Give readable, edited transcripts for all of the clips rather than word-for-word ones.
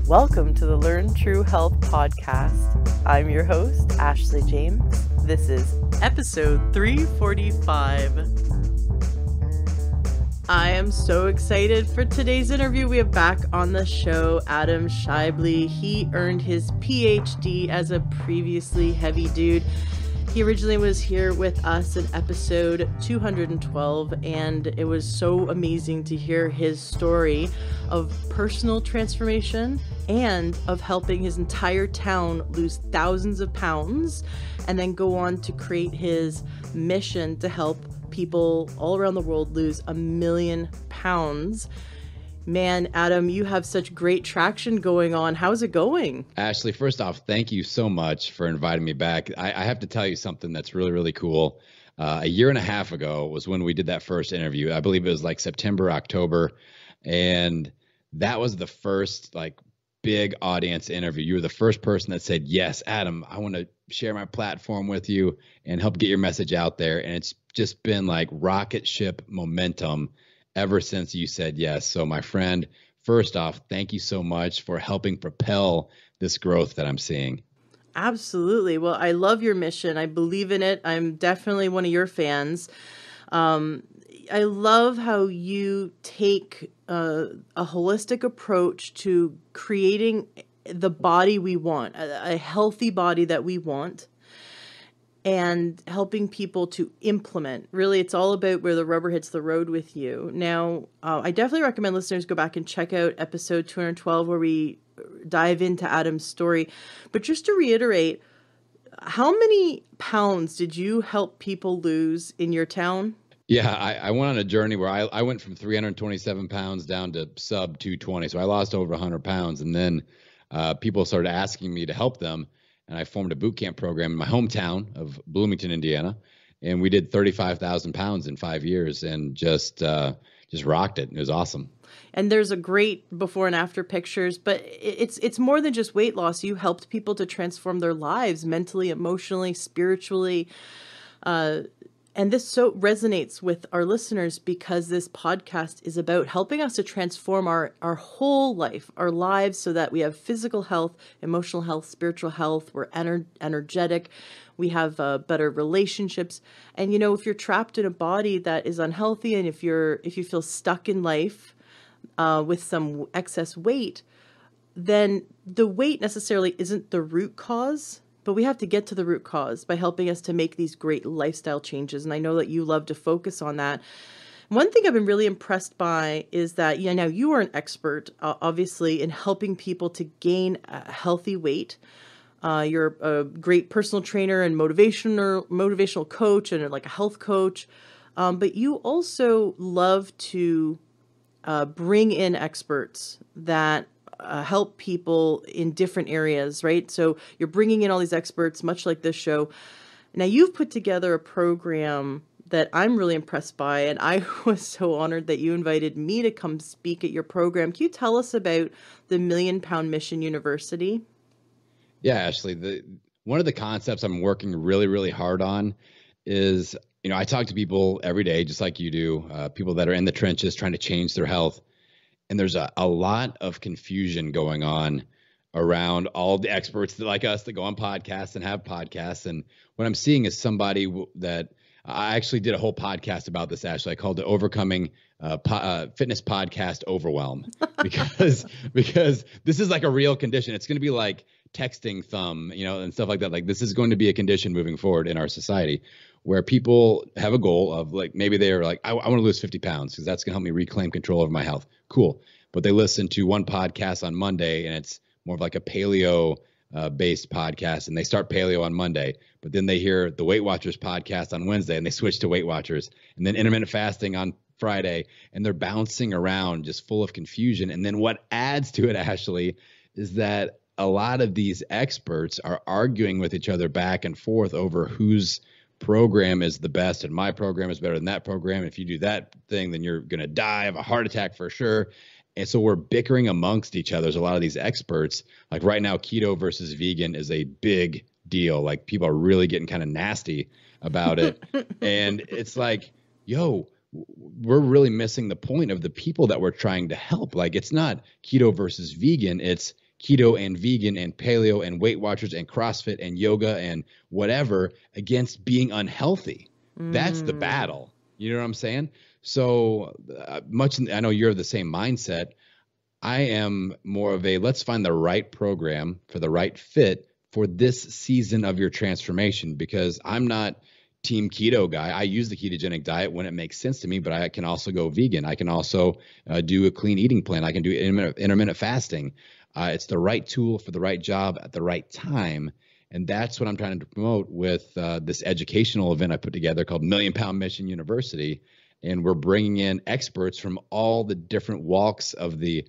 Welcome to the Learn True Health podcast. I'm your host, Ashley James. This is episode 345. I am so excited for today's interview. We have back on the show Adam Schaeuble. He earned his PhD as a previously heavy dude. He originally was here with us in episode 212, and it was so amazing to hear his story of personal transformation and of helping his entire town lose thousands of pounds, and then go on to create his mission to help people all around the world lose 1 million pounds. Man, Adam, you have such great traction going on. How's it going? Ashley, first off, thank you so much for inviting me back. I have to tell you something that's really, really cool. A year and a half ago was when we did that first interview. I believe it was like September, October. And that was the first like big audience interview. You were the first person that said, yes, Adam, I want to share my platform with you and help get your message out there. And it's just been like rocket ship momentum ever since you said yes. So my friend, first off, thank you so much for helping propel this growth that I'm seeing. Absolutely. Well, I love your mission. I believe in it. I'm definitely one of your fans. I love how you take a holistic approach to creating the body we want, a healthy body that we want, and helping people to implement. Really, it's all about where the rubber hits the road with you. Now, I definitely recommend listeners go back and check out episode 212 where we dive into Adam's story. But just to reiterate, how many pounds did you help people lose in your town? Yeah, I went on a journey where I went from 327 pounds down to sub 220. So I lost over 100 pounds. And then people started asking me to help them. And I formed a boot camp program in my hometown of Bloomington, Indiana. And we did 35,000 pounds in 5 years and just rocked it. It was awesome. And there's a great before and after pictures, but it's more than just weight loss. You helped people to transform their lives mentally, emotionally, spiritually. And this so resonates with our listeners because this podcast is about helping us to transform our whole life, our lives, so that we have physical health, emotional health, spiritual health. We're energetic. We have better relationships. And, you know, if you're trapped in a body that is unhealthy, and if you feel stuck in life with some excess weight, then the weight necessarily isn't the root cause. But we have to get to the root cause by helping us to make these great lifestyle changes. And I know that you love to focus on that. One thing I've been really impressed by is that, you know, now you are an expert, obviously, in helping people to gain a healthy weight. You're a great personal trainer and motivational coach and like a health coach. But you also love to bring in experts that help people in different areas, right? So you're bringing in all these experts, much like this show. Now you've put together a program that I'm really impressed by, and I was so honored that you invited me to come speak at your program. Can you tell us about the Million Pound Mission University? Yeah, Ashley, one of the concepts I'm working really, really hard on is, you know, I talk to people every day, just like you do, people that are in the trenches trying to change their health. And there's a lot of confusion going on around all the experts like us that go on podcasts and have podcasts. And what I'm seeing is somebody that I actually did a whole podcast about this, Ashley. I called it Overcoming Fitness Podcast Overwhelm because this is like a real condition. It's going to be like texting thumb, you know, and stuff like that. Like this is going to be a condition moving forward in our society where people have a goal of like, maybe they're like, I want to lose 50 pounds because that's going to help me reclaim control over my health. Cool. But they listen to one podcast on Monday and it's more of like a paleo based podcast and they start paleo on Monday, but then they hear the Weight Watchers podcast on Wednesday and they switch to Weight Watchers and then intermittent fasting on Friday, and they're bouncing around just full of confusion. And then what adds to it, Ashley, is that a lot of these experts are arguing with each other back and forth over whose program is the best and my program is better than that program. If you do that thing, then you're going to die of a heart attack for sure. And so we're bickering amongst each other. There's a lot of these experts. Like right now, keto versus vegan is a big deal. Like people are really getting kind of nasty about it. And it's like, yo, we're really missing the point of the people that we're trying to help. Like, it's not keto versus vegan. It's keto and vegan and paleo and Weight Watchers and CrossFit and yoga and whatever against being unhealthy. That's the battle. You know what I'm saying? So I know you're of the same mindset. I am more of a, let's find the right program for the right fit for this season of your transformation, because I'm not team keto guy. I use the ketogenic diet when it makes sense to me, but I can also go vegan. I can also do a clean eating plan. I can do intermittent fasting. It's the right tool for the right job at the right time. And that's what I'm trying to promote with this educational event I put together called Million Pound Mission University. And we're bringing in experts from all the different walks of the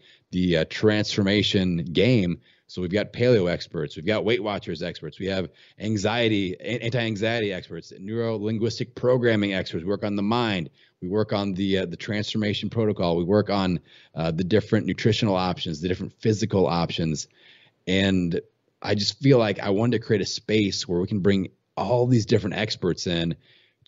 transformation game. So we've got paleo experts, we've got Weight Watchers experts, we have anti-anxiety experts, neuro-linguistic programming experts. We work on the mind, we work on the transformation protocol, we work on the different nutritional options, the different physical options. And I just feel like I wanted to create a space where we can bring all these different experts in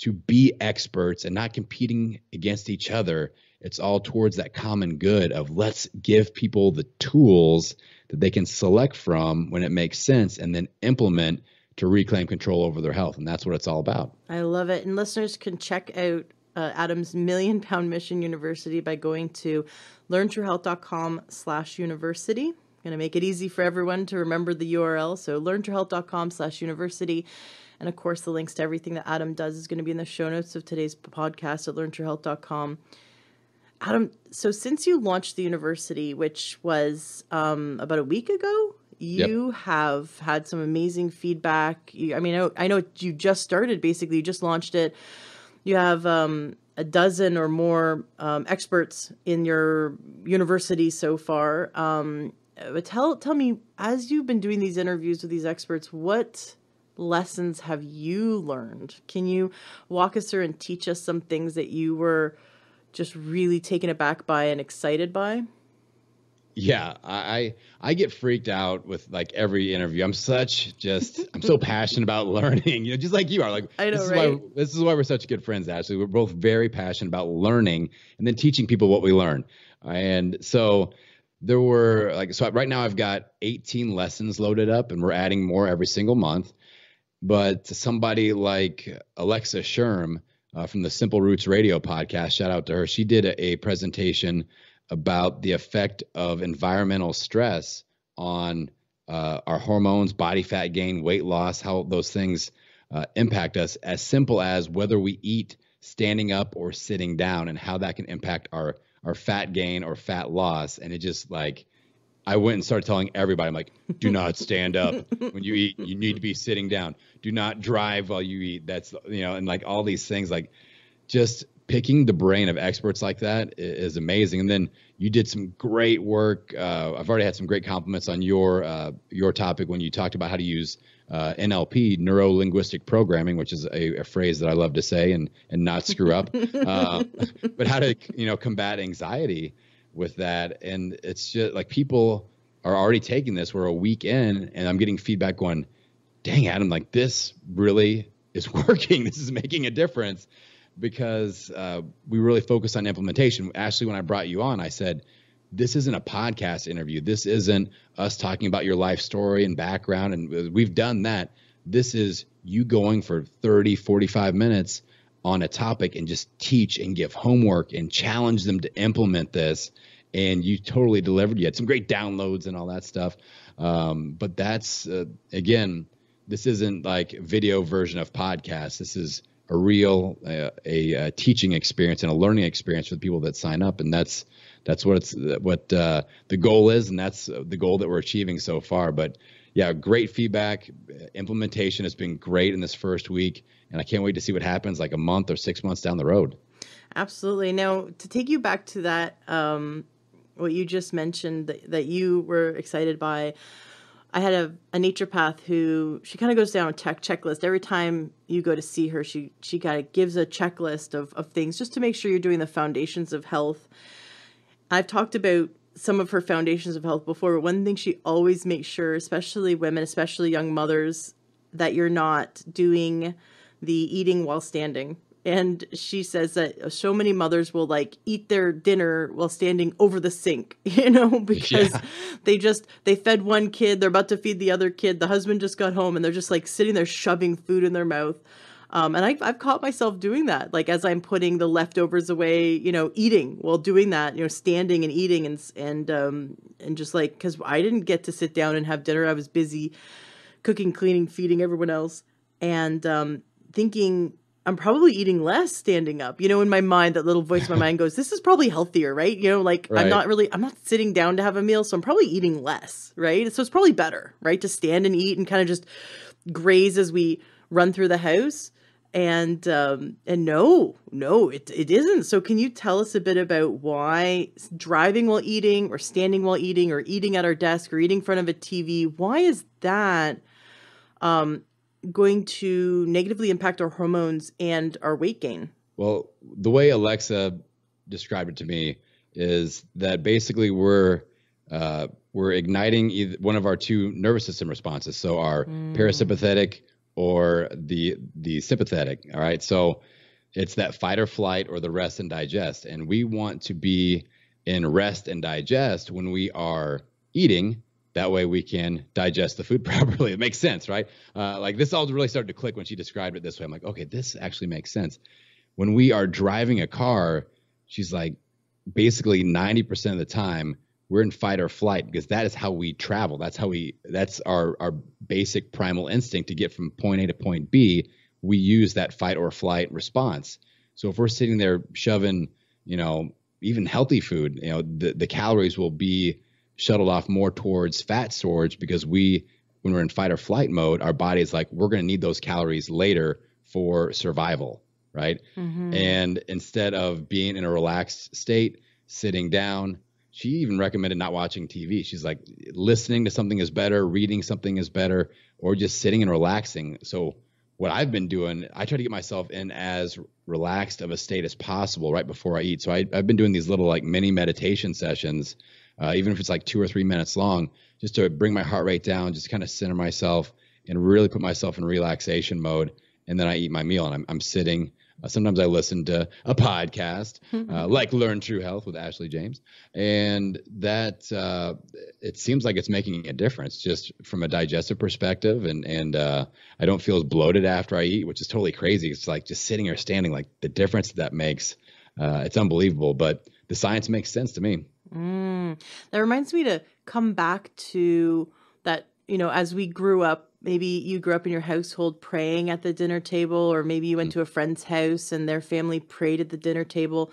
to be experts and not competing against each other. It's all towards that common good of, let's give people the tools that they can select from when it makes sense and then implement to reclaim control over their health. And that's what it's all about. I love it. And listeners can check out Adam's Million Pound Mission University by going to learntohealth.com/university. I'm going to make it easy for everyone to remember the URL. So learntohealth.com/university. And of course, the links to everything that Adam does is going to be in the show notes of today's podcast at learntohealth.com. Adam, so since you launched the university, which was about a week ago, you have had some amazing feedback. I know you just started, basically. You just launched it. You have a dozen or more experts in your university so far. But tell me, as you've been doing these interviews with these experts, what lessons have you learned? Can you walk us through and teach us some things that you were just really taken aback by and excited by? Yeah, I get freaked out with like every interview. I'm so passionate about learning, just like you are. Like, I know, this is why we're such good friends, Ashley. We're both very passionate about learning and then teaching people what we learn. And so there were right now I've got 18 lessons loaded up, and we're adding more every single month. But somebody like Alexa Sherm from the Simple Roots Radio podcast, shout out to her. She did a presentation about the effect of environmental stress on our hormones, body fat gain, weight loss, how those things impact us, as simple as whether we eat standing up or sitting down, and how that can impact our fat gain or fat loss. And it just I went and started telling everybody, I'm like, do not stand up when you eat. You need to be sitting down. Do not drive while you eat. That's, and like all these things, like just picking the brain of experts like that is amazing. And then you did some great work. I've already had some great compliments on your topic when you talked about how to use NLP, neuro-linguistic programming, which is a phrase that I love to say and not screw up. But how to, combat anxiety with that. And it's just like, people are already taking this. We're a week in, and I'm getting feedback going, dang, Adam, like, this really is working. This is making a difference, because we really focus on implementation. Ashley, when I brought you on, I said, this isn't a podcast interview. This isn't us talking about your life story and background. And we've done that. This is you going for 30, 45 minutes on a topic and just teach and give homework and challenge them to implement this. And you totally delivered. You had some great downloads and all that stuff. But that's, again, this isn't like a video version of podcast. This is a real a teaching experience and a learning experience for the people that sign up. And that's what the goal is. And that's the goal that we're achieving so far. But yeah, great feedback. Implementation has been great in this first week, and I can't wait to see what happens like a month or 6 months down the road. Absolutely. Now, to take you back to that, what you just mentioned that you were excited by, I had a naturopath who, she kind of goes down a checklist. Every time you go to see her, she kind of gives a checklist of things just to make sure you're doing the foundations of health. I've talked about some of her foundations of health before, but one thing she always makes sure, especially women, especially young mothers, that you're not doing the eating while standing. And she says that so many mothers will like eat their dinner while standing over the sink, because Yeah. they fed one kid, they're about to feed the other kid, the husband just got home, and they're just like sitting there shoving food in their mouth. And I've caught myself doing that, like as I'm putting the leftovers away, eating while doing that, standing and eating, and just like, because I didn't get to sit down and have dinner. I was busy cooking, cleaning, feeding everyone else, and thinking I'm probably eating less standing up. In my mind, that little voice in my mind goes, "This is probably healthier, right?" Like Right. I'm not sitting down to have a meal, so I'm probably eating less, right? So it's probably better, right, to stand and eat and kind of just graze as we run through the house. And no, it isn't. So can you tell us a bit about why driving while eating, or standing while eating, or eating at our desk, or eating in front of a TV, why is that going to negatively impact our hormones and our weight gain? Well, the way Alexa described it to me is that basically we're igniting either one of our two nervous system responses, so our parasympathetic or the sympathetic. All right, so it's that fight or flight or the rest and digest, and we want to be in rest and digest when we are eating. That way we can digest the food properly. It makes sense, right? Like this all really started to click when she described it this way. I'm like, okay, this actually makes sense. When we are driving a car, she's like, basically 90% of the time we're in fight or flight, because that is how we travel. That's our basic primal instinct to get from point A to point B. We use that fight or flight response. So if we're sitting there shoving, even healthy food, the calories will be shuttled off more towards fat storage, because when we're in fight or flight mode, our body is like, we're going to need those calories later for survival, right? Mm-hmm. And instead of being in a relaxed state, sitting down, she even recommended not watching TV. She's like, listening to something is better, reading something is better, or just sitting and relaxing. So what I've been doing, I try to get myself in as relaxed of a state as possible right before I eat. So I've been doing these little like mini meditation sessions, even if it's like 2 or 3 minutes long, just to bring my heart rate down, just kind of center myself and really put myself in relaxation mode. And then I eat my meal, and I'm sitting. Sometimes I listen to a podcast, like Learn True Health with Ashley James. And that it seems like it's making a difference just from a digestive perspective. And I don't feel as bloated after I eat, which is totally crazy. It's like just sitting or standing, like the difference that makes, it's unbelievable. But the science makes sense to me. That reminds me to come back to that, as we grew up, maybe you grew up in your household praying at the dinner table, or maybe you went to a friend's house and their family prayed at the dinner table.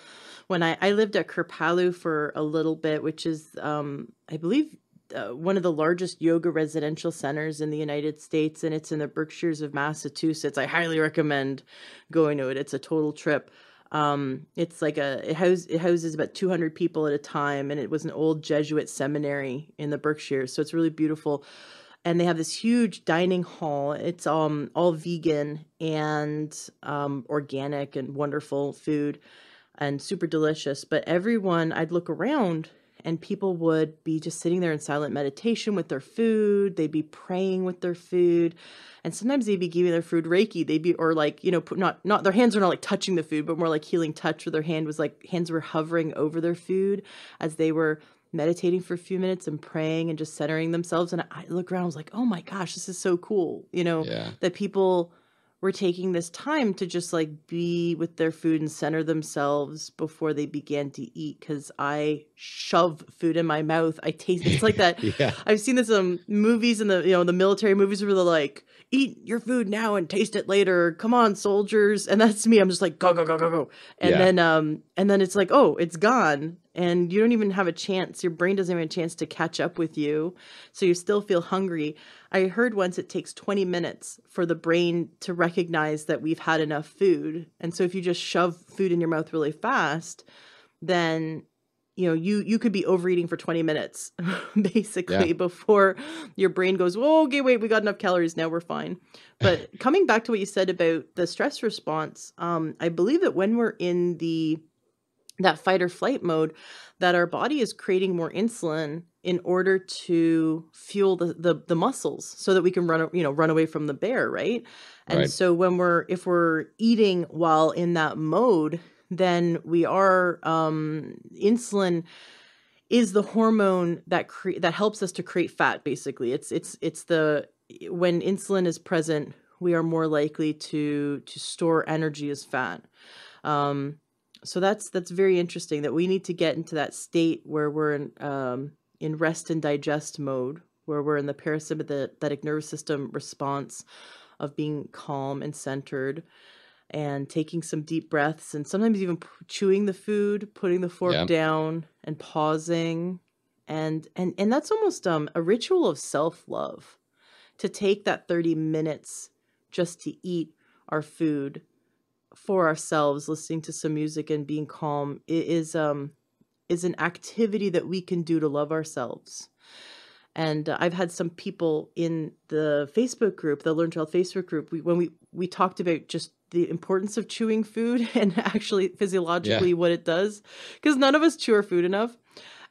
When I lived at Kripalu for a little bit, which is, I believe, one of the largest yoga residential centers in the United States, and it's in the Berkshires of Massachusetts. I highly recommend going to it. It's a total trip. It's like it houses about 200 people at a time, and it was an old Jesuit seminary in the Berkshires. So it's really beautiful. And they have this huge dining hall. It's all vegan and organic and wonderful food and super delicious. But I'd look around and people would be just sitting there in silent meditation with their food. They'd be praying with their food. And sometimes they'd be giving their food Reiki. They'd be, or like, not their hands were not like touching the food, but more like healing touch, where their hands were hovering over their food as they were meditating for a few minutes and praying and just centering themselves. And I look around, I was like, oh my gosh, this is so cool. Yeah. That people were taking this time to just like be with their food and center themselves before they began to eat. Cause I shove food in my mouth. I taste, it's like that. Yeah. I've seen this movies in the military movies where they're like, eat your food now and taste it later. Come on, soldiers. And that's me. I'm just like, go, go, go, go, go. And then it's like, oh, it's gone. And you don't even have a chance. Your brain doesn't have a chance to catch up with you. So you still feel hungry. I heard once it takes 20 minutes for the brain to recognize that we've had enough food. And so if you just shove food in your mouth really fast, then you could be overeating for 20 minutes, basically, before your brain goes, oh, okay, wait, we got enough calories. Now we're fine. But coming back to what you said about the stress response, I believe that when we're in the that fight or flight mode, that our body is creating more insulin in order to fuel the muscles so that we can run away from the bear, right? And Right. so if we're eating while in that mode, then we are insulin is the hormone that helps us to create fat. Basically, it's the when insulin is present, we are more likely to store energy as fat. So that's very interesting, that we need to get into that state where we're in rest and digest mode, where we're in the parasympathetic nervous system response of being calm and centered, and taking some deep breaths, and sometimes even chewing the food, putting the fork Yeah. down and pausing. And that's almost a ritual of self-love, to take that 30 minutes just to eat our food for ourselves, listening to some music and being calm. Is an activity that we can do to love ourselves. And I've had some people in the Facebook group, the Learn to Health Facebook group, when we talked about just the importance of chewing food and actually Yeah. physiologically what it does, because none of us chew our food enough.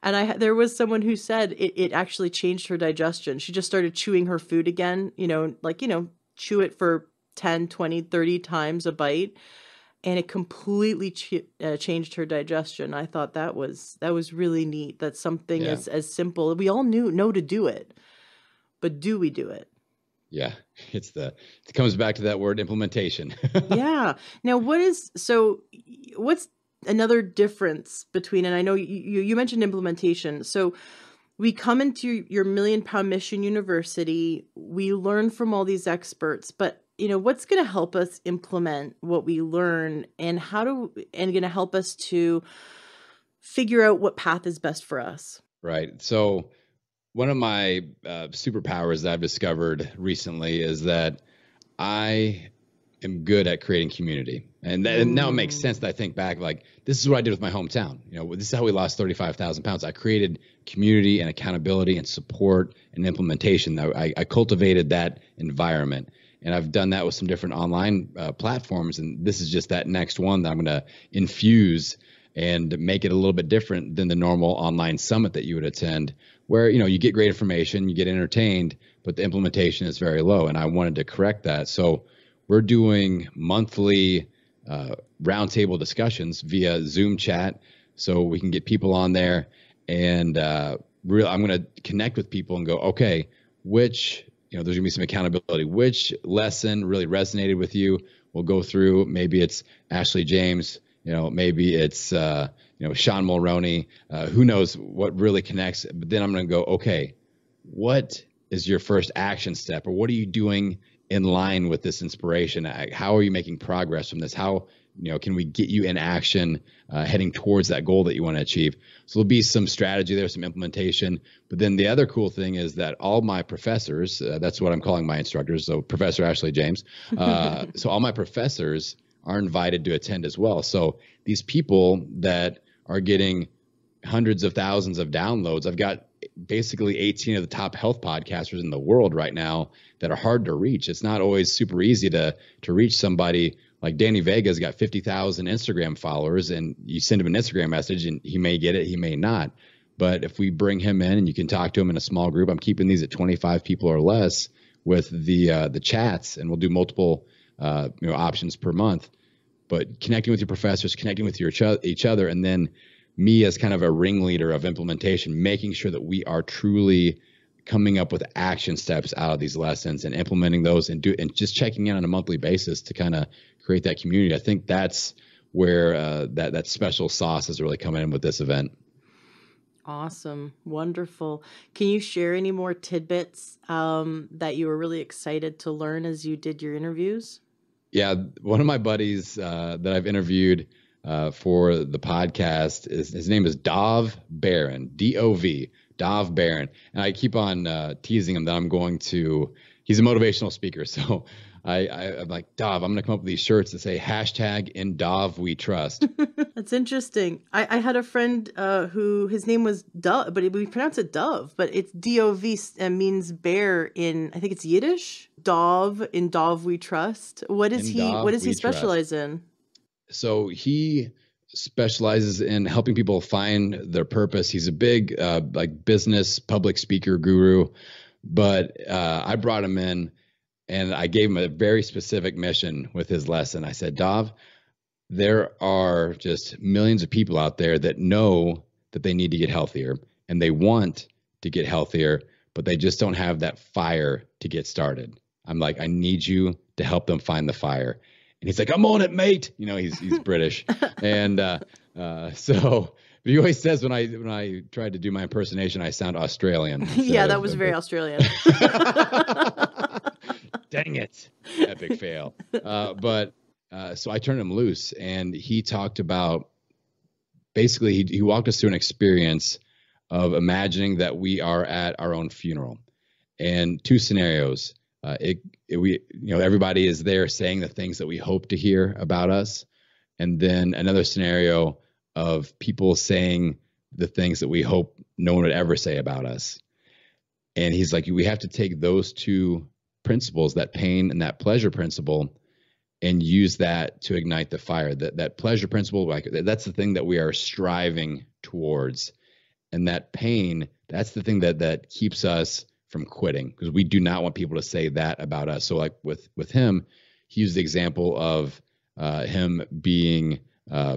And there was someone who said it actually changed her digestion. She just started chewing her food again, chew it for 10, 20, 30 times a bite, and it completely changed her digestion. I thought that was really neat. That's something Yeah. as simple. We all know to do it, but do we do it? Yeah. It comes back to that word implementation. Yeah. Now, what's another difference between, and I know you mentioned implementation. So we come into your Million Pound Mission University, we learn from all these experts, but what's going to help us implement what we learn, and going to help us to figure out what path is best for us? Right. So one of my superpowers that I've discovered recently is that I am good at creating community. And now it makes sense that I think back, like, this is what I did with my hometown. This is how we lost 35,000 pounds. I created community and accountability and support and implementation. I cultivated that environment. And I've done that with some different online platforms. And this is just that next one that I'm going to infuse and make it a little bit different than the normal online summit that you would attend, where, you get great information, you get entertained, but the implementation is very low. And I wanted to correct that. So we're doing monthly roundtable discussions via Zoom chat, so we can get people on there, and I'm going to connect with people and go, okay, there's going to be some accountability. Which lesson really resonated with you? We'll go through. Maybe it's Ashley James. Maybe it's Sean Mulroney. Who knows what really connects? But then I'm going to go, okay, what is your first action step, or what are you doing in line with this inspiration? How are you making progress from this? How can we get you in action, heading towards that goal that you want to achieve? So there'll be some strategy there, some implementation. But then the other cool thing is that all my professors, that's what I'm calling my instructors, so Professor Ashley James, so all my professors are invited to attend as well. So these people that are getting hundreds of thousands of downloads, I've got basically 18 of the top health podcasters in the world right now that are hard to reach. It's not always super easy to reach somebody. Like Danny Vega's got 50,000 Instagram followers, and you send him an Instagram message and he may get it, he may not. But if we bring him in and you can talk to him in a small group, I'm keeping these at 25 people or less with the chats, and we'll do multiple options per month. But connecting with your professors, connecting with each other, and then me as kind of a ringleader of implementation, making sure that we are truly coming up with action steps out of these lessons and implementing those, and just checking in on a monthly basis to kind of create that community. I think that's where that special sauce is really coming in with this event. Awesome. Wonderful. Can you share any more tidbits that you were really excited to learn as you did your interviews? Yeah. One of my buddies that I've interviewed for the podcast, his name is Dov Baron, D-O-V, Dov Baron. And I keep on teasing him that he's a motivational speaker. So I'm like, Dov, I'm going to come up with these shirts that say hashtag in Dov we trust. That's interesting. I had a friend who his name was Dove, but we pronounce it Dove, but it's D-O-V, means bear in, I think it's Yiddish. Dov, in Dov we trust. What does he specialize in? So he specializes in helping people find their purpose. He's a big like business public speaker guru, but I brought him in and I gave him a very specific mission with his lesson. I said, Dov, there are just millions of people out there that know that they need to get healthier and they want to get healthier, but they just don't have that fire to get started. I'm like, I need you to help them find the fire. And he's like, I'm on it, mate. You know, he's British. And so he always says when I tried to do my impersonation, I sound Australian. Yeah, that was very Australian. Dang it. Epic fail. So I turned him loose and he talked about basically he walked us through an experience of imagining that we are at our own funeral and two scenarios. Everybody is there saying the things that we hope to hear about us. And then another scenario of people saying the things that we hope no one would ever say about us. And he's like, we have to take those two principles, that pain and that pleasure principle, and use that to ignite the fire. That pleasure principle, like that's the thing that we are striving towards. And that pain, that's the thing that keeps us from quitting, because we do not want people to say that about us. So like with him, he used the example of him being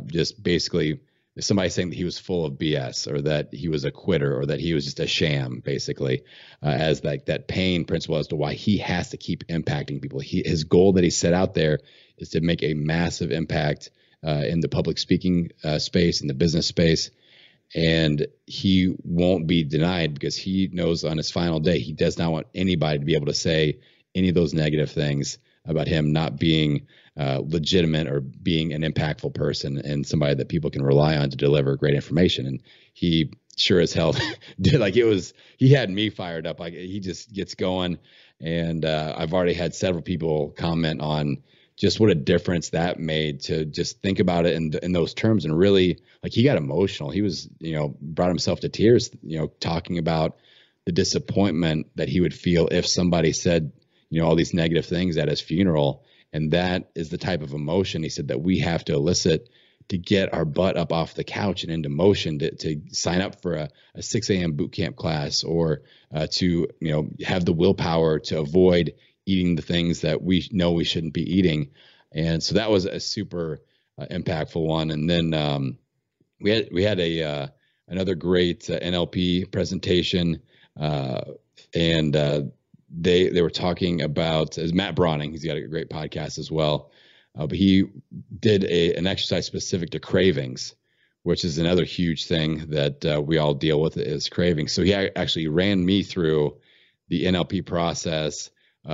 just basically somebody saying that he was full of BS or that he was a quitter or that he was just a sham, basically, as like that pain principle as to why he has to keep impacting people. His goal that he set out there is to make a massive impact in the public speaking space, in the business space. And he won't be denied because he knows on his final day, he does not want anybody to be able to say any of those negative things about him not being legitimate or being an impactful person and somebody that people can rely on to deliver great information. And he sure as hell did. Like he had me fired up. Like he just gets going. And I've already had several people comment on just what a difference that made to just think about it in those terms. And really, like, he got emotional. He was, brought himself to tears, talking about the disappointment that he would feel if somebody said, all these negative things at his funeral. And that is the type of emotion, he said, that we have to elicit to get our butt up off the couch and into motion to sign up for a 6 a.m. boot camp class or to, have the willpower to avoid eating the things that we know we shouldn't be eating. And so that was a super impactful one. And then we had another great NLP presentation, and they were talking about, as Matt Brawning, he's got a great podcast as well, but he did an exercise specific to cravings, which is another huge thing that we all deal with, is cravings. So he actually ran me through the NLP process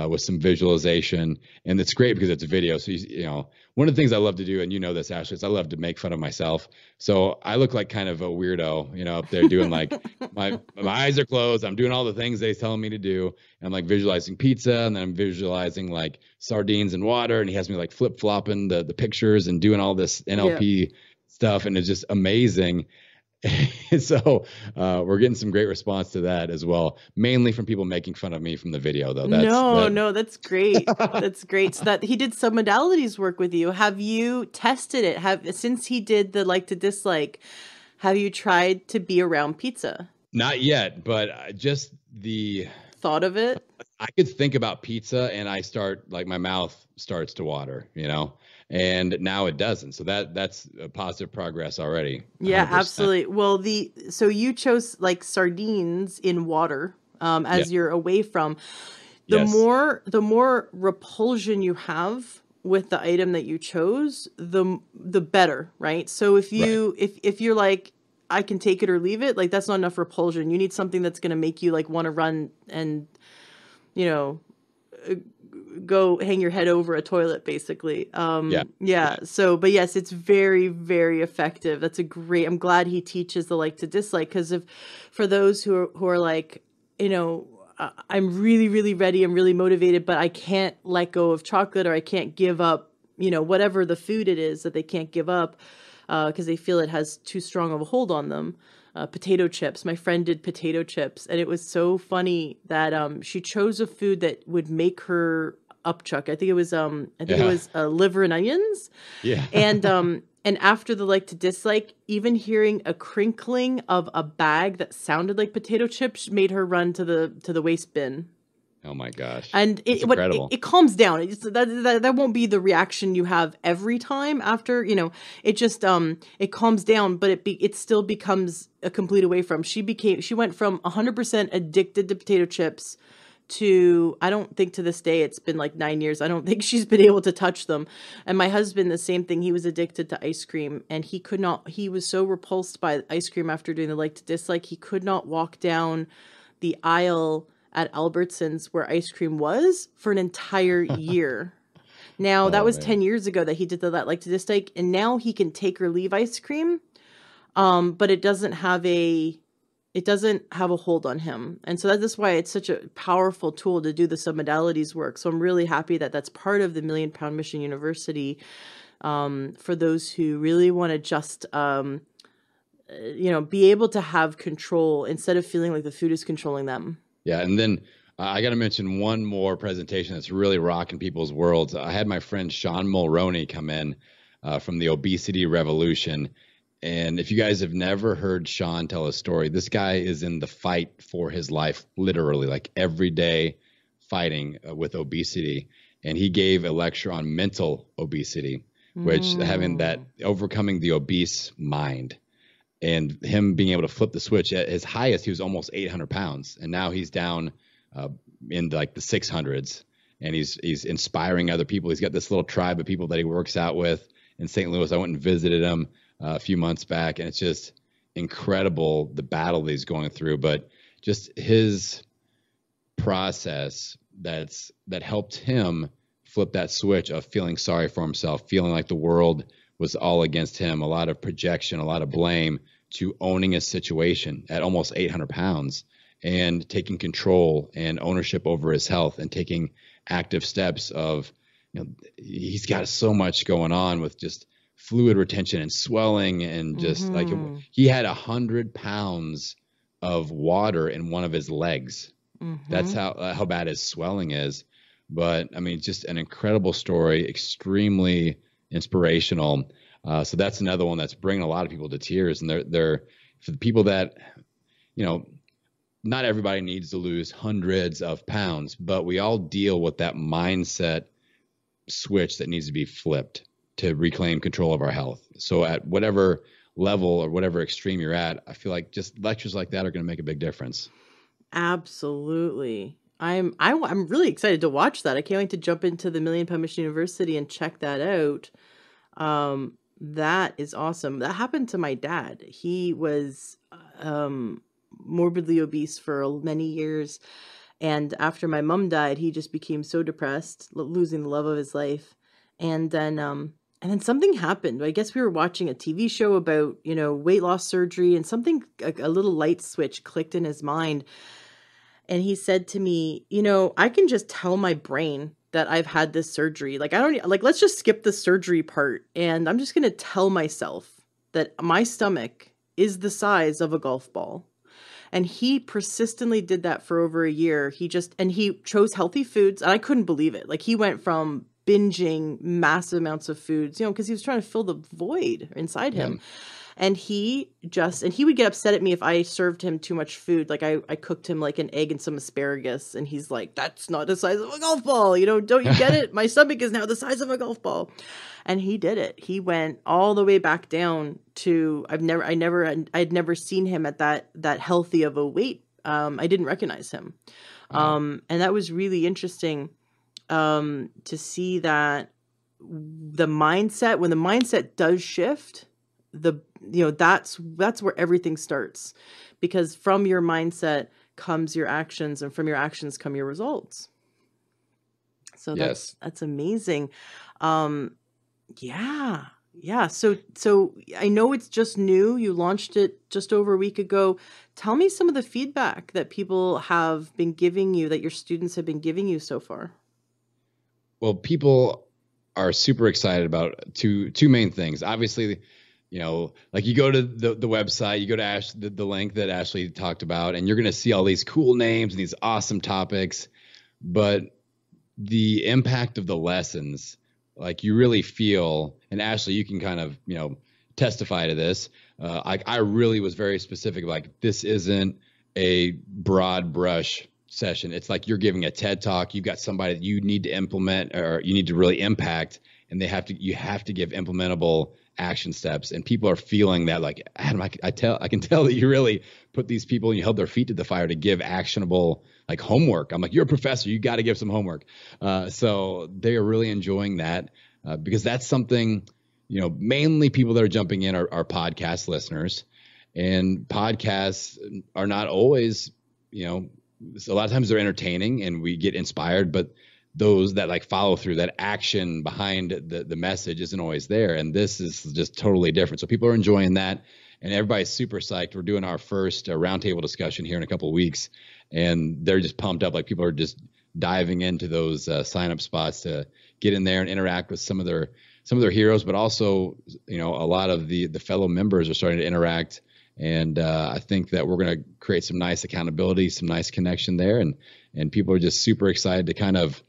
with some visualization, and it's great because it's a video. So one of the things I love to do, and this, Ashley, is I love to make fun of myself. So I look like kind of a weirdo, up there doing like my eyes are closed. I'm doing all the things they tell me to do. And I'm like visualizing pizza, and then I'm visualizing like sardines and water. And he has me like flip flopping the pictures and doing all this NLP stuff, and it's just amazing. So we're getting some great response to that as well, mainly from people making fun of me from the video, though. No, that's great. That's great. So that he did some modalities work with you. Have you tested it? Since he did the like to dislike, have you tried to be around pizza? Not yet, but just the thought of it. I could think about pizza and my mouth starts to water, and now it doesn't. So that's a positive progress already. 100%. Yeah, absolutely. Well, so you chose like sardines in water as you're away from. The more repulsion you have with the item that you chose, the better, right? So if you're like, I can take it or leave it, like that's not enough repulsion. You need something that's going to make you like want to run and go hang your head over a toilet, basically. So, but yes, it's very, very effective. That's I'm glad he teaches the like to dislike, because for those who are like, I'm really, really ready, I'm really motivated, but I can't let go of chocolate, or I can't give up, whatever the food it is that they can't give up, because they feel it has too strong of a hold on them. Potato chips. My friend did potato chips, and it was so funny that she chose a food that would make her upchuck. I think it was liver and onions. Yeah. And And after the like to dislike, even hearing a crinkling of a bag that sounded like potato chips made her run to the waste bin. Oh my gosh. And That's it what incredible. it calms down. That won't be the reaction you have every time after, it just it calms down, but it still becomes a complete away from. She went from 100% addicted to potato chips to, I don't think to this day, it's been like 9 years, I don't think she's been able to touch them. And my husband, the same thing. He was addicted to ice cream, and he was so repulsed by ice cream after doing the like to dislike, he could not walk down the aisle at Albertsons where ice cream was for an entire year. Now that Oh was man. 10 years ago that he did that like to dislike, and now he can take or leave ice cream. But it doesn't have a hold on him. And so that's why it's such a powerful tool to do the submodalities work. So I'm really happy that that's part of the Million Pound Mission University, for those who really want to just, be able to have control instead of feeling like the food is controlling them. Yeah. And then I got to mention one more presentation that's really rocking people's worlds. I had my friend Sean Mulroney come in from the Obesity Revolution. And if you guys have never heard Sean tell a story, this guy is in the fight for his life, literally, like every day fighting with obesity. And he gave a lecture on mental obesity, which having that overcoming the obese mind, and him being able to flip the switch. At his highest, he was almost 800 pounds. And now he's down in like the 600s, and he's inspiring other people. He's got this little tribe of people that he works out with in St. Louis. I went and visited him a few months back, and it's just incredible the battle that he's going through, but just his process that helped him flip that switch of feeling sorry for himself, feeling like the world was all against him, a lot of projection, a lot of blame, to owning a situation at almost 800 pounds and taking control and ownership over his health and taking active steps of, he's got so much going on with just fluid retention and swelling, and just like he had 100 pounds of water in one of his legs. That's how bad his swelling is. But I mean, just an incredible story, extremely inspirational. So that's another one that's bringing a lot of people to tears. And they're for the people that, not everybody needs to lose hundreds of pounds, but we all deal with that mindset switch that needs to be flipped to reclaim control of our health. So at whatever level or whatever extreme you're at, I feel like just lectures like that are going to make a big difference. Absolutely. I'm really excited to watch that. I can't wait to jump into the Million Pound Mission University and check that out. That is awesome. That happened to my dad. He was morbidly obese for many years, and after my mom died, he just became so depressed, losing the love of his life. And then something happened. I guess we were watching a TV show about, weight loss surgery, and something, a little light switch clicked in his mind. And he said to me, I can just tell my brain that I've had this surgery. Like, let's just skip the surgery part. And I'm just going to tell myself that my stomach is the size of a golf ball. And he persistently did that for over a year. He chose healthy foods. And I couldn't believe it. Like, he went from binging massive amounts of foods, because he was trying to fill the void inside him. And he would get upset at me if I served him too much food. Like I cooked him like an egg and some asparagus, and he's like, "That's not the size of a golf ball. Don't you get it? My stomach is now the size of a golf ball." And he did it. He went all the way back down to, I'd never seen him at that healthy of a weight. I didn't recognize him. And that was really interesting to see that when the mindset does shift, that's where everything starts, because from your mindset comes your actions, and from your actions come your results. So Yes. that's amazing. Yeah. So I know it's just new. You launched it just over a week ago. Tell me some of the feedback that people have been giving you, that your students have been giving you so far. Well, people are super excited about two main things. Obviously, like you go to the website, you go to the link that Ashley talked about, and you're going to see all these cool names and these awesome topics. But the impact of the lessons like you really feel, and Ashley, you can kind of, testify to this. I really was very specific. Like, this isn't a broad brush session. It's like you're giving a TED talk. You've got somebody that you need to implement, or you need to really impact, and you have to give implementable action steps. And people are feeling that, like, Adam, I can tell that you really put these people and you held their feet to the fire to give actionable, like, homework. I'm like, you're a professor, you got to give some homework. So they are really enjoying that, because that's something, mainly people that are jumping in are podcast listeners, and podcasts are not always, a lot of times they're entertaining and we get inspired, but those that, like, follow through, that action behind the message isn't always there. And this is just totally different. So people are enjoying that, and everybody's super psyched. We're doing our first roundtable discussion here in a couple of weeks, and they're just pumped up. Like, people are just diving into those sign up spots to get in there and interact with some of their heroes, but also, a lot of the fellow members are starting to interact. And I think that we're going to create some nice accountability, some nice connection there. And people are just super excited to kind of,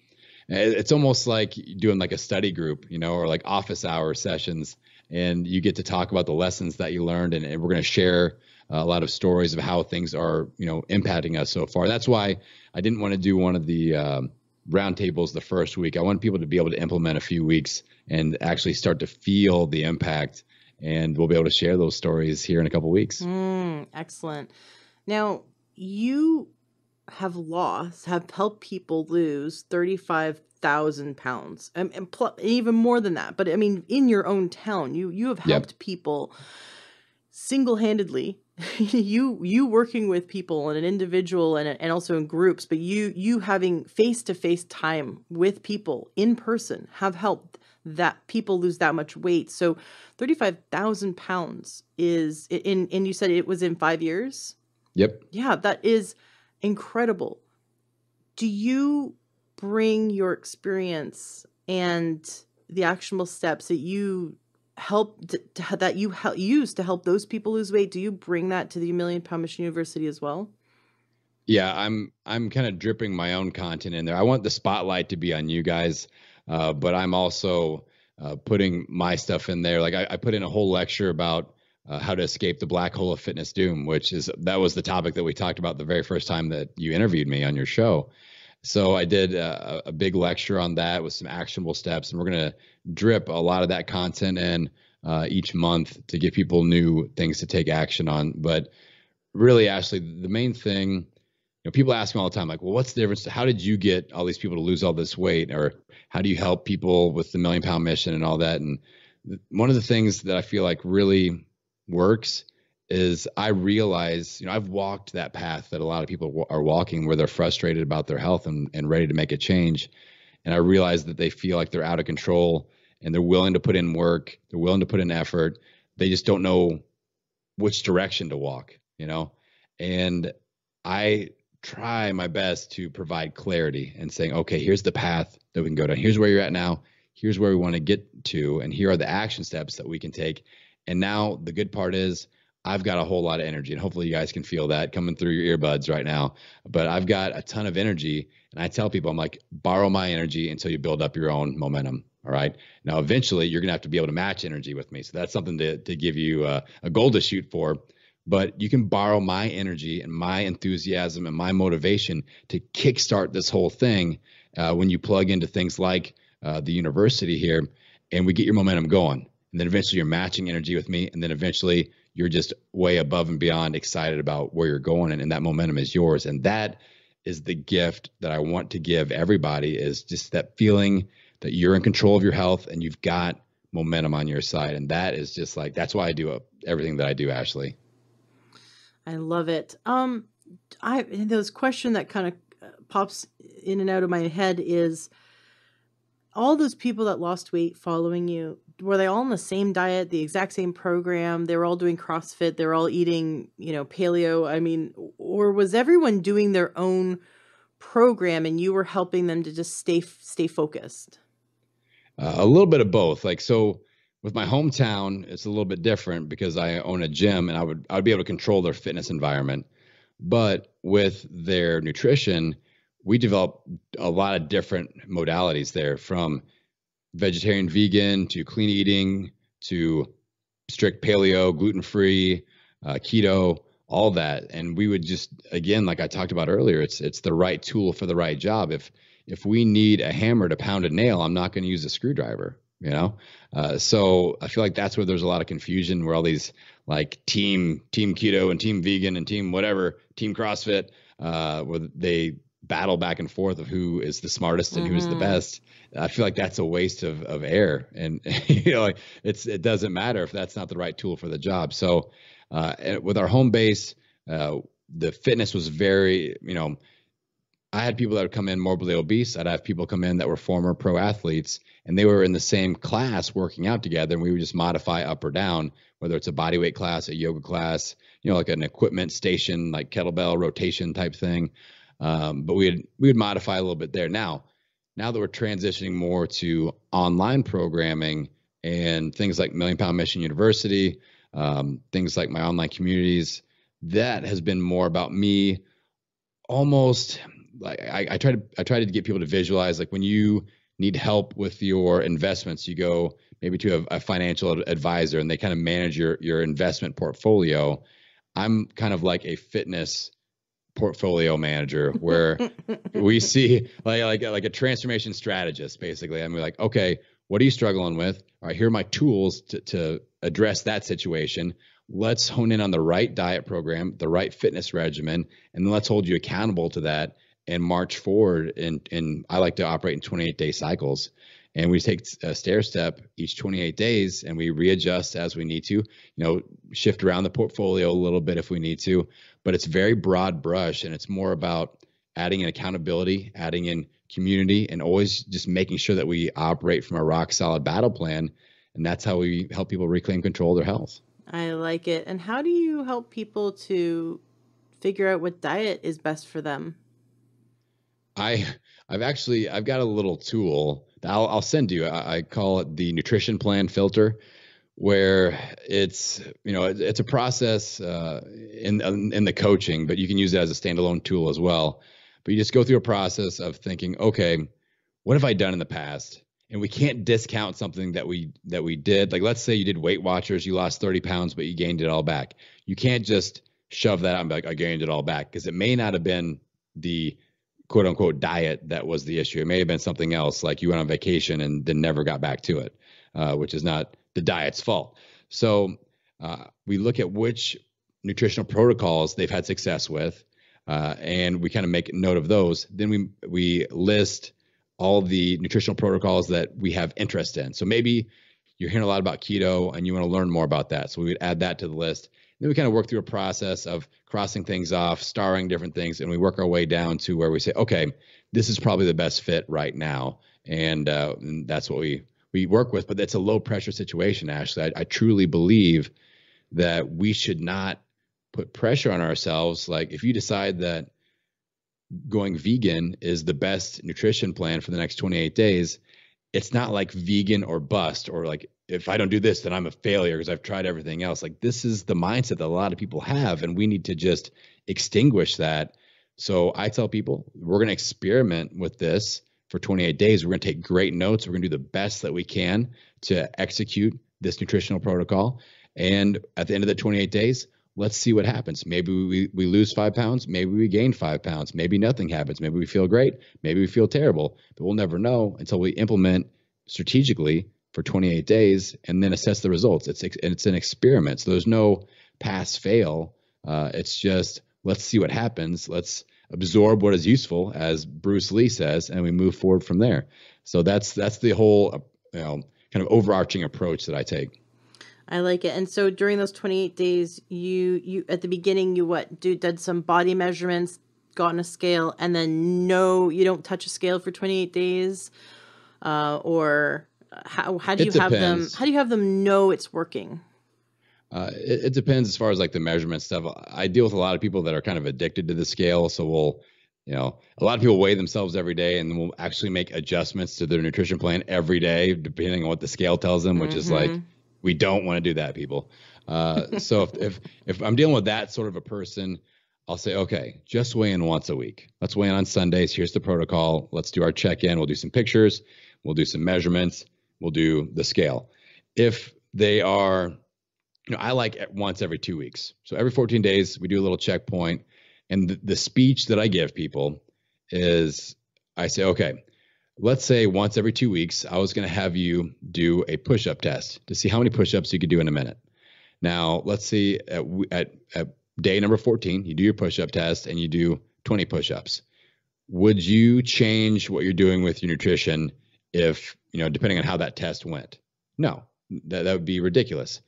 it's almost like doing like a study group, or like office hour sessions, and you get to talk about the lessons that you learned. And we're going to share a lot of stories of how things are, impacting us so far. That's why I didn't want to do one of the roundtables the first week. I want people to be able to implement a few weeks and actually start to feel the impact. And we'll be able to share those stories here in a couple of weeks. Excellent. Now, you have helped people lose 35,000 pounds, and even more than that. But I mean, in your own town, you have helped people single-handedly. you working with people on an individual and also in groups, but you having face-to-face time with people in person have helped that people lose that much weight. So 35,000 pounds is and you said it was in 5 years? Yep. Yeah, that is incredible. Do you bring your experience and the actionable steps that you use to help those people lose weight? Do you bring that to the Million Pound Mission University as well? Yeah, I'm kind of dripping my own content in there. I want the spotlight to be on you guys, but I'm also putting my stuff in there. Like, I put in a whole lecture about how to escape the black hole of fitness doom, that was the topic that we talked about the very first time that you interviewed me on your show. So I did a big lecture on that with some actionable steps, and we're going to drip a lot of that content in each month to give people new things to take action on. But really, Ashley, the main thing, people ask me all the time, like, well, what's the difference? How did you get all these people to lose all this weight? Or how do you help people with the Million Pound Mission and all that? And one of the things that I feel like really works is I realize, I've walked that path that a lot of people are walking, where they're frustrated about their health and ready to make a change. And I realize that they feel like they're out of control, and they're willing to put in work. They're willing to put in effort. They just don't know which direction to walk, and I try my best to provide clarity and saying, okay, here's the path that we can go down. Here's where you're at now. Here's where we want to get to. And here are the action steps that we can take. And now the good part is I've got a whole lot of energy, and hopefully you guys can feel that coming through your earbuds right now. But I've got a ton of energy, and I tell people, I'm like, borrow my energy until you build up your own momentum. All right. Now, eventually you're going to have to be able to match energy with me. So that's something to give you a goal to shoot for. But you can borrow my energy and my enthusiasm and my motivation to kickstart this whole thing when you plug into things like the university here, and we get your momentum going. And then eventually you're matching energy with me. And then eventually you're just way above and beyond excited about where you're going. And that momentum is yours. And that is the gift that I want to give everybody, is just that feeling that you're in control of your health and you've got momentum on your side. And that is just like, that's why I do everything that I do, Ashley. I love it. This question that kind of pops in and out of my head is, all those people that lost weight following you, were they all on the same diet, the exact same program? They were all doing CrossFit. They were all eating, paleo. I mean, or was everyone doing their own program and you were helping them to just stay focused? A little bit of both. Like, so with my hometown, it's a little bit different because I own a gym, and I would be able to control their fitness environment. But with their nutrition, we developed a lot of different modalities there, from vegetarian, vegan, to clean eating, to strict paleo, gluten-free, keto, all that. And we would just, again, like I talked about earlier, it's the right tool for the right job. If we need a hammer to pound a nail, I'm not going to use a screwdriver, you know? So I feel like that's where there's a lot of confusion, where all these like team keto and team vegan and team whatever, team CrossFit, where they battle back and forth of who is the smartest and who is the best. I feel like that's a waste of air. And, you know, like it doesn't matter if that's not the right tool for the job. So with our home base, the fitness was very, you know, I had people that would come in morbidly obese. I'd have people come in that were former pro athletes, and they were in the same class working out together. And we would just modify up or down, whether it's a body weight class, a yoga class, you know, like an equipment station, like kettlebell rotation type thing. But we would modify a little bit there. Now that we're transitioning more to online programming and things like Million Pound Mission University, things like my online communities, that has been more about me. Almost like I try to get people to visualize, like when you need help with your investments, you go maybe to a financial advisor and they kind of manage your investment portfolio. I'm kind of like a fitness portfolio manager, where we see like a transformation strategist, basically. I'm like, okay, what are you struggling with? All right, here are my tools to address that situation. Let's hone in on the right diet program, the right fitness regimen, and then let's hold you accountable to that and march forward. And I like to operate in 28-day cycles. And we take a stair step each 28 days and we readjust as we need to, you know, shift around the portfolio a little bit if we need to, but it's very broad brush, and it's more about adding in accountability, adding in community, and always just making sure that we operate from a rock solid battle plan. And that's how we help people reclaim control of their health. I like it. And how do you help people to figure out what diet is best for them? I've got a little tool that I'll send you. I call it the nutrition plan filter, where it's, you know, it's a process in the coaching, but you can use it as a standalone tool as well. But you just go through a process of thinking, okay, what have I done in the past? And we can't discount something that we did. Like, let's say you did Weight Watchers, you lost 30 pounds, but you gained it all back. You can't just shove that out and be like, I gained it all back, because it may not have been the quote unquote diet that was the issue. It may have been something else, like you went on vacation and then never got back to it, which is not the diet's fault. So we look at which nutritional protocols they've had success with, and we kind of make note of those. Then we list all the nutritional protocols that we have interest in. So maybe you're hearing a lot about keto and you want to learn more about that. So we would add that to the list. Then we kind of work through a process of crossing things off, starring different things, and we work our way down to where we say, okay, this is probably the best fit right now. And that's what we work with. But it's a low pressure situation, Ashley. I truly believe that we should not put pressure on ourselves. Like, if you decide that going vegan is the best nutrition plan for the next 28 days, it's not like vegan or bust, or like, if I don't do this, then I'm a failure because I've tried everything else. Like, this is the mindset that a lot of people have, and we need to just extinguish that. So I tell people, we're going to experiment with this for 28 days. We're going to take great notes. We're going to do the best that we can to execute this nutritional protocol. And at the end of the 28 days, let's see what happens. Maybe we lose 5 pounds. Maybe we gain 5 pounds. Maybe nothing happens. Maybe we feel great. Maybe we feel terrible. But we'll never know until we implement strategically for 28 days and then assess the results. It's an experiment. So there's no pass fail. It's just, let's see what happens. Let's absorb what is useful, as Bruce Lee says, and we move forward from there. So that's the whole kind of overarching approach that I take. I like it. And so during those 28 days, you at the beginning, you did some body measurements, got on a scale, and then you don't touch a scale for 28 days, or how do you have them? How do you have them know it's working? It depends as far as like the measurement stuff. I deal with a lot of people that are kind of addicted to the scale. So a lot of people weigh themselves every day, and then we'll actually make adjustments to their nutrition plan every day, depending on what the scale tells them, which is like, we don't want to do that, people. So if I'm dealing with that sort of a person, I'll say, okay, just weigh in once a week. Let's weigh in on Sundays. Here's the protocol. Let's do our check-in. We'll do some pictures. We'll do some measurements. we'll do the scale. If they are, I like once every 2 weeks. So every 14 days, we do a little checkpoint. And the speech that I give people is I say, okay, let's say once every 2 weeks, I was going to have you do a push-up test to see how many push-ups you could do in a minute. Now, let's see at day number 14, you do your push-up test and you do 20 push-ups. Would you change what you're doing with your nutrition if, depending on how that test went? No, that would be ridiculous.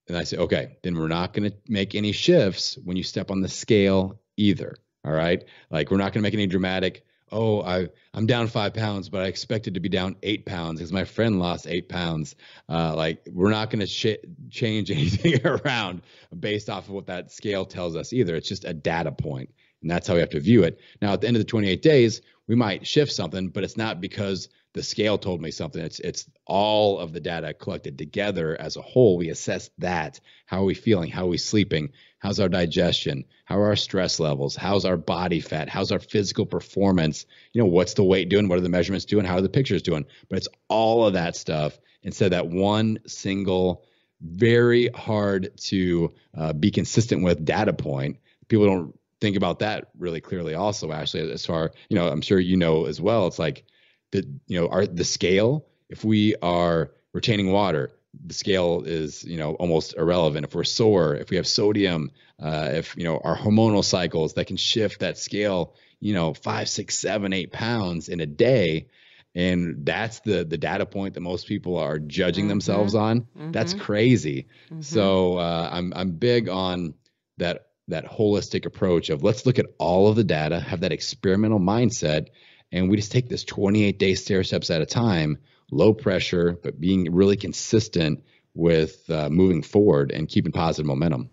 And I say, okay, then we're not going to make any shifts when you step on the scale either. All right. Like we're not going to make any dramatic, I'm down 5 pounds, but I expected to be down 8 pounds because my friend lost 8 pounds. Like we're not going to change anything around based off of what that scale tells us either. It's just a data point, and that's how we have to view it. Now, at the end of the 28 days, we might shift something, but it's not because the scale told me something. It's all of the data collected together as a whole. We assess that. How are we feeling? How are we sleeping? How's our digestion? How are our stress levels? How's our body fat? How's our physical performance? What's the weight doing? What are the measurements doing? How are the pictures doing? But it's all of that stuff instead of that one single, very hard to be consistent with data point. People don't think about that really clearly also, Ashley, as far, I'm sure as well. It's like, the scale, if we are retaining water, the scale is, almost irrelevant. If we're sore, if we have sodium, if, our hormonal cycles that can shift that scale, 5, 6, 7, 8 pounds in a day. And that's the data point that most people are judging themselves on. That's crazy. So I'm big on that holistic approach of let's look at all of the data, have that experimental mindset, and we just take this 28-day stair steps at a time, low pressure, but being really consistent with moving forward and keeping positive momentum.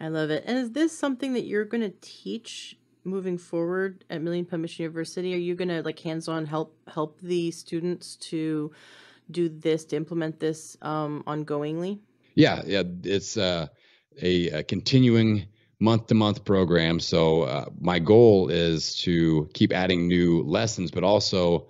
I love it. And is this something that you're going to teach moving forward at Million Pound Mission University? Are you going to like hands-on help the students to do this, to implement this ongoingly? Yeah. It's a continuing month-to-month program. So my goal is to keep adding new lessons, but also,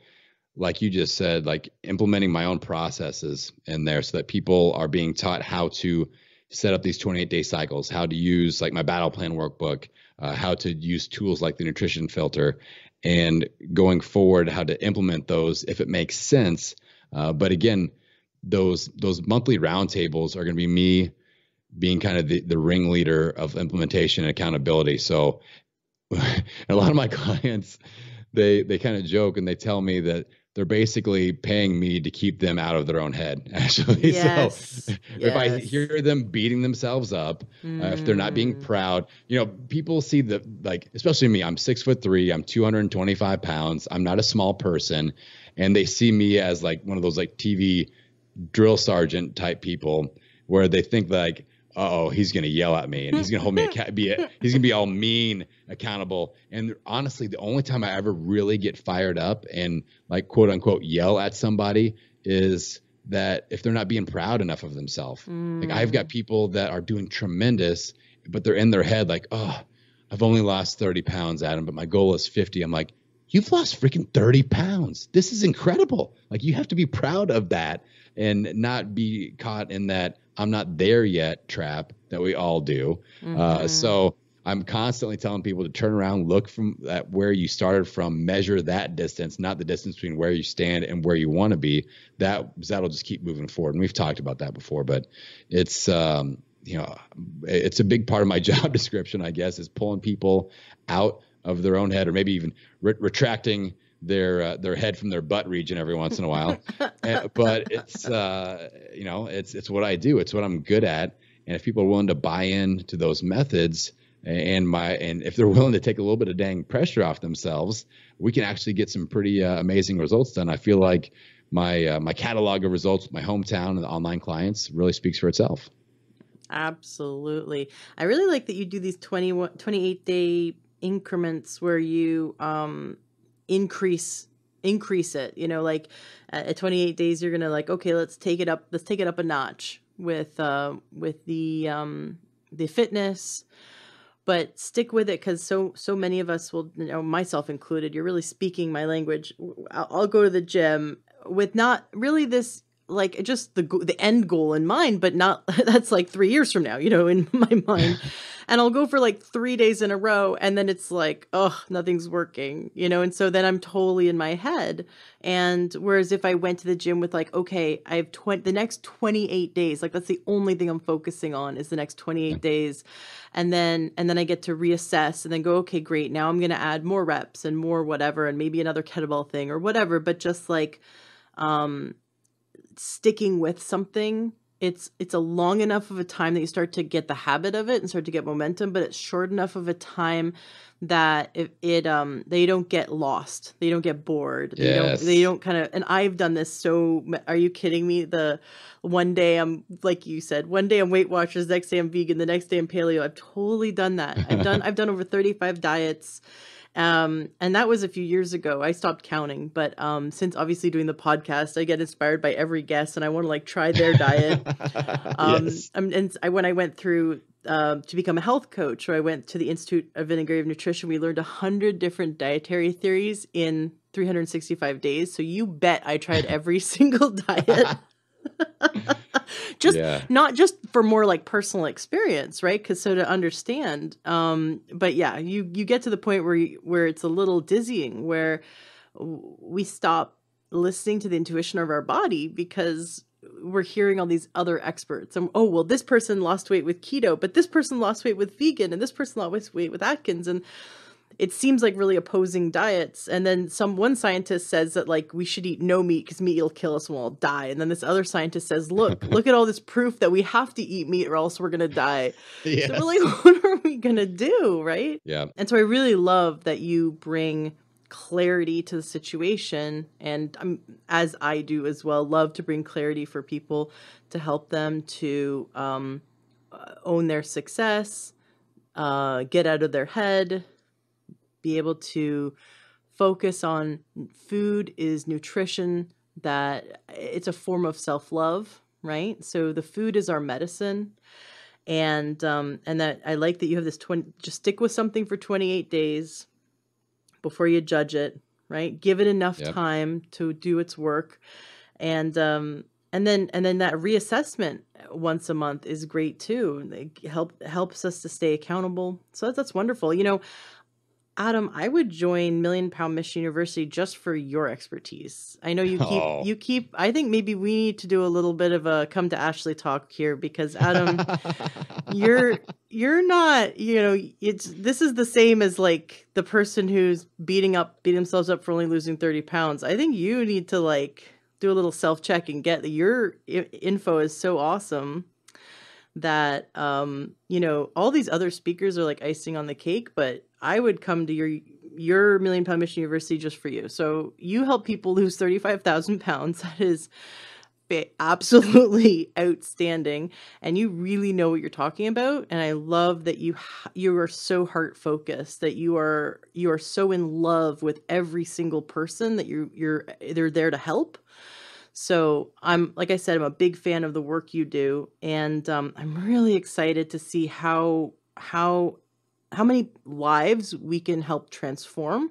like you just said, like implementing my own processes in there so that people are being taught how to set up these 28-day cycles, how to use like my battle plan workbook, how to use tools like the nutrition filter, and going forward, how to implement those if it makes sense. But again, those monthly roundtables are going to be me being kind of the ringleader of implementation and accountability. So a lot of my clients, they kind of joke and they tell me that they're basically paying me to keep them out of their own head, actually. Yes. So if I hear them beating themselves up, if they're not being proud, people see especially me, I'm 6'3", I'm 225 pounds. I'm not a small person. And they see me as like one of those like TV drill sergeant type people where they think like, he's going to yell at me and he's going to hold me he's going to be all mean, accountable. And honestly, the only time I ever really get fired up and like quote unquote yell at somebody is that if they're not being proud enough of themselves. Like I've got people that are doing tremendous, but they're in their head like, I've only lost 30 pounds, Adam, but my goal is 50. I'm like, you've lost freaking 30 pounds. This is incredible. Like you have to be proud of that and not be caught in that I'm not there yet trap that we all do. So I'm constantly telling people to turn around, look from at where you started from, measure that distance, not the distance between where you stand and where you want to be. That'll just keep moving forward. And we've talked about that before, but it's, it's a big part of my job description, I guess, is pulling people out of their own head, or maybe even retracting their head from their butt region every once in a while. But it's, it's what I do. It's what I'm good at. And if people are willing to buy into those methods and if they're willing to take a little bit of dang pressure off themselves, we can actually get some pretty amazing results done. I feel like my catalog of results with my hometown and the online clients really speaks for itself. Absolutely. I really like that you do these 28-day increments where you increase it, like at 28 days you're gonna like, okay, let's take it up a notch with the fitness, but stick with it, because so many of us will, myself included, you're really speaking my language. I'll go to the gym with not really this, like, just the end goal in mind, but not that's like 3 years from now, in my mind. And I'll go for like 3 days in a row, and then it's like, oh, nothing's working, and so then I'm totally in my head. And whereas if I went to the gym with like, okay, I have the next 28 days, like that's the only thing I'm focusing on is the next 28 days. And then I get to reassess and then go, okay, great. Now I'm going to add more reps and more whatever, and maybe another kettlebell thing or whatever, but just like, sticking with something, it's a long enough of a time that you start to get the habit of it and start to get momentum, but it's short enough of a time that they don't get lost, they don't get bored, they don't kind of. And I've done this. So are you kidding me? The one day I'm, like you said, one day I'm Weight Watchers, next day I'm vegan, the next day I'm paleo. I've totally done that. I've done over 35 diets. And that was a few years ago. I stopped counting, but since obviously doing the podcast, I get inspired by every guest, and I want to like try their diet. Yes. When I went through to become a health coach, or I went to the Institute of Integrative Nutrition, we learned 100 different dietary theories in 365 days. So you bet I tried every single diet. Not just for more like personal experience, right? Because so to understand, but yeah, you get to the point where it's a little dizzying, where we stop listening to the intuition of our body because we're hearing all these other experts. And oh, well, this person lost weight with keto, but this person lost weight with vegan, and this person lost weight with Atkins, and it seems like really opposing diets. And then one scientist says that like we should eat no meat because meat will kill us and we'll all die. And then this other scientist says, look at all this proof that we have to eat meat or else we're going to die. Yes. So we're like, what are we going to do? Right. Yeah. And so I really love that you bring clarity to the situation. And as I do as well, love to bring clarity for people to help them to own their success, get out of their head, be able to focus on food is nutrition, that it's a form of self-love, right? So the food is our medicine. And that I like that you have this just stick with something for 28 days before you judge it, right? Give it enough time to do its work. And then that reassessment once a month is great too. It helps us to stay accountable. So that's wonderful. Adam, I would join Million Pound Mission University just for your expertise. I know you keep, I think maybe we need to do a little bit of a come to Ashley talk here, because Adam, you're not, this is the same as like the person who's beating themselves up for only losing 30 pounds. I think you need to like do a little self-check and get your info is so awesome that, all these other speakers are like icing on the cake, but I would come to your Million Pound Mission University just for you. So you help people lose 35,000 pounds. That is absolutely outstanding. And you really know what you're talking about. And I love that you are so heart focused, that you are so in love with every single person that they're there to help. So like I said, I'm a big fan of the work you do, and I'm really excited to see how many lives we can help transform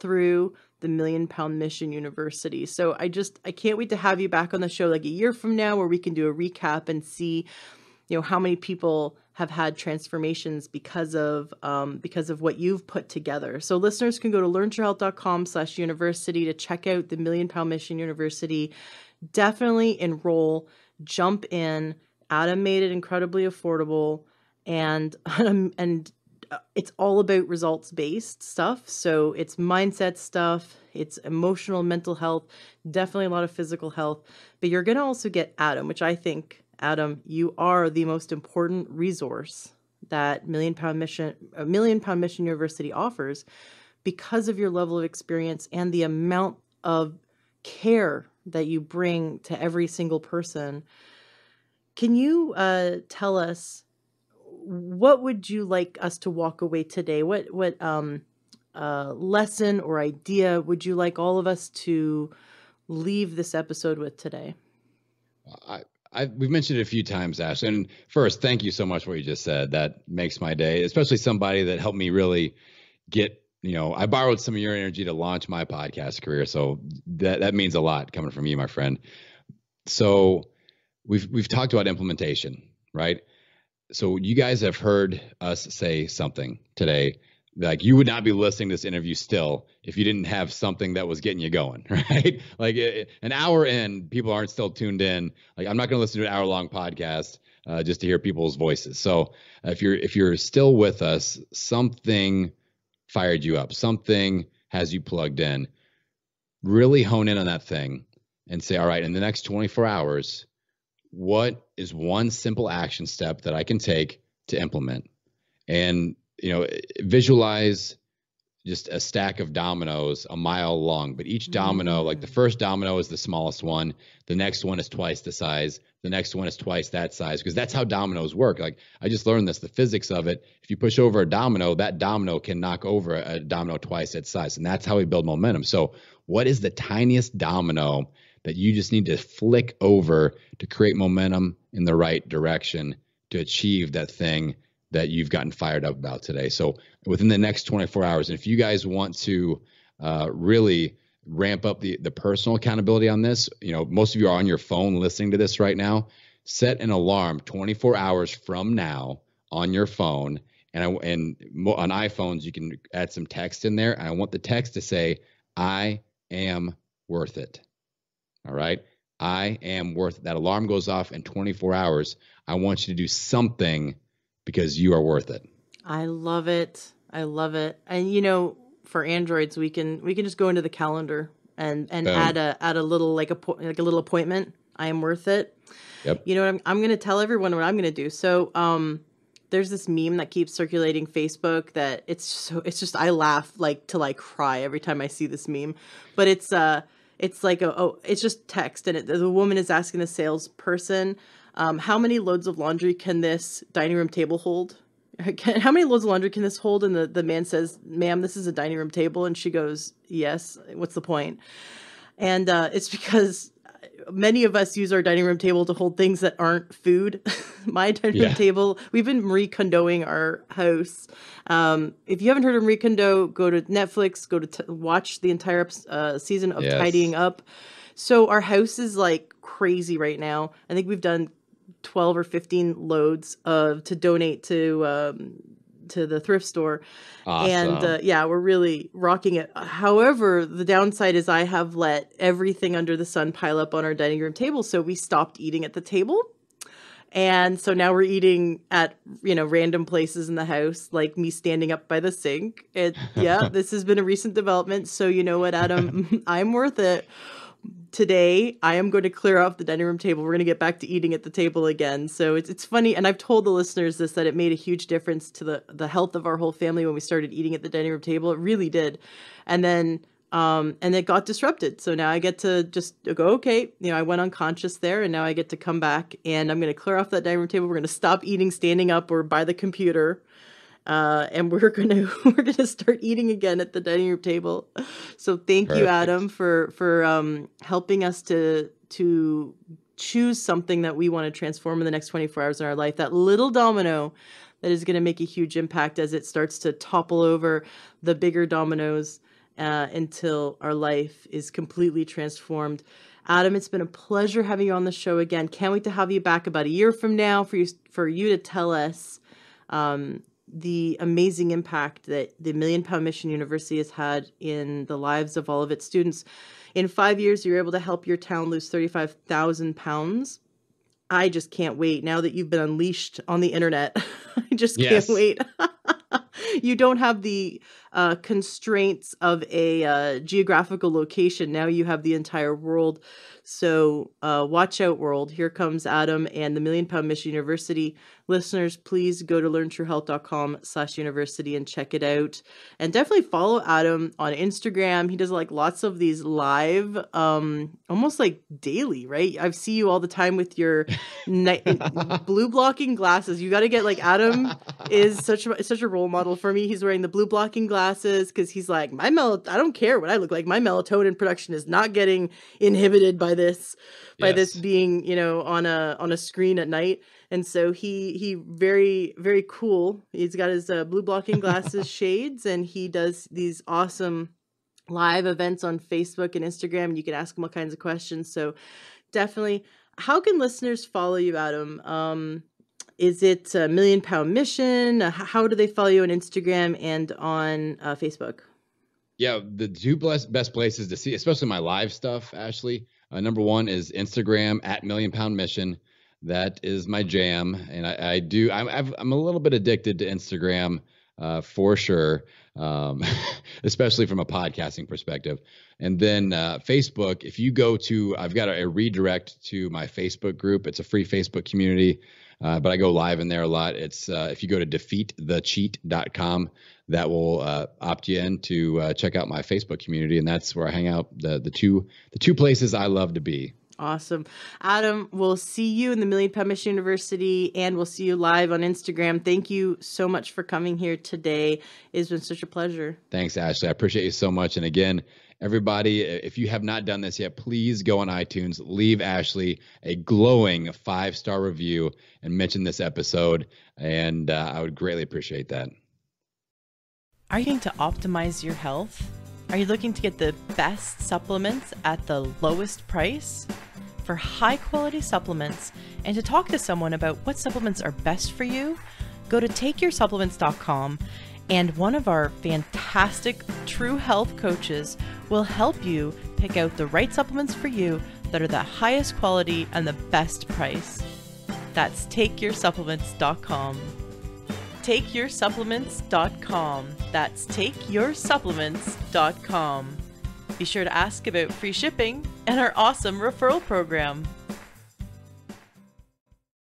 through the Million Pound Mission University. So I can't wait to have you back on the show like a year from now, where we can do a recap and see, how many people have had transformations because of what you've put together. So listeners can go to learntoyourhealth.com/university to check out the Million Pound Mission University. Definitely enroll, jump in. Adam made it incredibly affordable, and it's all about results-based stuff. So it's mindset stuff, it's emotional, mental health, definitely a lot of physical health. But you're going to also get Adam, which I think, Adam, you are the most important resource that Million Pound Mission University offers, because of your level of experience and the amount of care that you bring to every single person. Can you tell us, what would you like us to walk away today? What lesson or idea would you like all of us to leave this episode with today? We've mentioned it a few times, Ash. And first, thank you so much for what you just said. That makes my day, especially somebody that helped me really get I borrowed some of your energy to launch my podcast career. So that means a lot coming from you, my friend. So we've talked about implementation, right? So you guys have heard us say something today. Like, you would not be listening to this interview still if you didn't have something that was getting you going, right? Like, an hour in, people aren't still tuned in. Like, I'm not going to listen to an hour-long podcast just to hear people's voices. So if you're still with us, something fired you up, something has you plugged in. Really hone in on that thing and say, all right, in the next 24 hours, what is one simple action step that I can take to implement? And visualize just a stack of dominoes a mile long, but each domino, like the first domino is the smallest one. The next one is twice the size. The next one is twice that size, because that's how dominoes work. Like, I just learned this, the physics of it. If you push over a domino, that domino can knock over a domino twice its size. And that's how we build momentum. So what is the tiniest domino that you just need to flick over to create momentum in the right direction to achieve that thing that you've gotten fired up about today? So within the next 24 hours, and if you guys want to really ramp up the personal accountability on this, most of you are on your phone listening to this right now. Set an alarm 24 hours from now on your phone. And on iPhones, you can add some text in there. And I want the text to say, I am worth it. All right. I am worth it. That alarm goes off in 24 hours. I want you to do something because you are worth it. I love it. I love it. And for Androids, we can just go into the calendar and add a little like a little appointment. I am worth it. Yep. You know what I'm going to tell everyone what I'm going to do. So there's this meme that keeps circulating Facebook that it's just, I laugh like till I cry every time I see this meme. But it's like it's just text, and the woman is asking the salesperson, how many loads of laundry can this dining room table hold? How many loads of laundry can this hold? And the man says, ma'am, this is a dining room table. And she goes, yes. What's the point? And it's because many of us use our dining room table to hold things that aren't food. My dining room table, we've been Marie Kondoing our house. If you haven't heard of Marie Kondo, go to Netflix, go to watch the entire season of Tidying Up. So our house is like crazy right now. I think we've done 12 or 15 loads to donate to the thrift store. Awesome. And we're really rocking it. However, the downside is I have let everything under the sun pile up on our dining room table. So we stopped eating at the table. And so now we're eating at, random places in the house, like me standing up by the sink. This has been a recent development. So you know what, Adam, I'm worth it. Today, I am going to clear off the dining room table. We're going to get back to eating at the table again. So it's funny. And I've told the listeners this, that it made a huge difference to the health of our whole family when we started eating at the dining room table. It really did. And then it got disrupted. So now I get to just go, okay, I went unconscious there, and now I get to come back, and I'm going to clear off that dining room table. We're going to stop eating standing up or by the computer. And we're gonna start eating again at the dining room table. So thank you, Adam, for helping us to choose something that we want to transform in the next 24 hours in our life. That little domino that is going to make a huge impact as it starts to topple over the bigger dominoes until our life is completely transformed. Adam, it's been a pleasure having you on the show again. Can't wait to have you back about a year from now for you to tell us the amazing impact that the Million Pound Mission University has had in the lives of all of its students. In 5 years, you're able to help your town lose 35,000 pounds. I just can't wait now that you've been unleashed on the internet. I just can't wait. You don't have the constraints of a geographical location. Now you have the entire world. So watch out, world. Here comes Adam and the Million Pound Mission University. Listeners, please go to learntruehealth.com/university and check it out. And definitely follow Adam on Instagram. He does like lots of these live, almost like daily, right? I see you all the time with your blue blocking glasses. You got to get like Adam is such a role model for me. He's wearing the blue blocking glasses. glasses because he's like, I don't care what I look like. My melatonin production is not getting inhibited by this, this being, on a screen at night. And so he very, very cool. He's got his blue blocking glasses shades, and he does these awesome live events on Facebook and Instagram. And you can ask him all kinds of questions. So definitely, how can listeners follow you, Adam? Is it a Million Pound Mission? How do they follow you on Instagram and on Facebook? Yeah, the two best places to see, especially my live stuff, Ashley. Number one is Instagram at Million Pound Mission. That is my jam, and I'm a little bit addicted to Instagram for sure, especially from a podcasting perspective. And then Facebook, if you go to, I've got a redirect to my Facebook group. It's a free Facebook community, but I go live in there a lot. It's if you go to defeatthecheat.com, that will opt you in to check out my Facebook community, and that's where I hang out. The two places I love to be. Awesome. Adam, we'll see you in the Million Pound Mission University, and we'll see you live on Instagram. Thank you so much for coming here today. It's been such a pleasure. Thanks, Ashley. I appreciate you so much. And again, everybody, if you have not done this yet, please go on iTunes, leave Ashley a glowing 5-star review, and mention this episode. And I would greatly appreciate that. Are you going to optimize your health? Are you looking to get the best supplements at the lowest price? For high quality supplements and to talk to someone about what supplements are best for you, go to takeyoursupplements.com, and one of our fantastic true health coaches will help you pick out the right supplements for you that are the highest quality and the best price. That's takeyoursupplements.com. takeyoursupplements.com. That's takeyoursupplements.com. Be sure to ask about free shipping and our awesome referral program.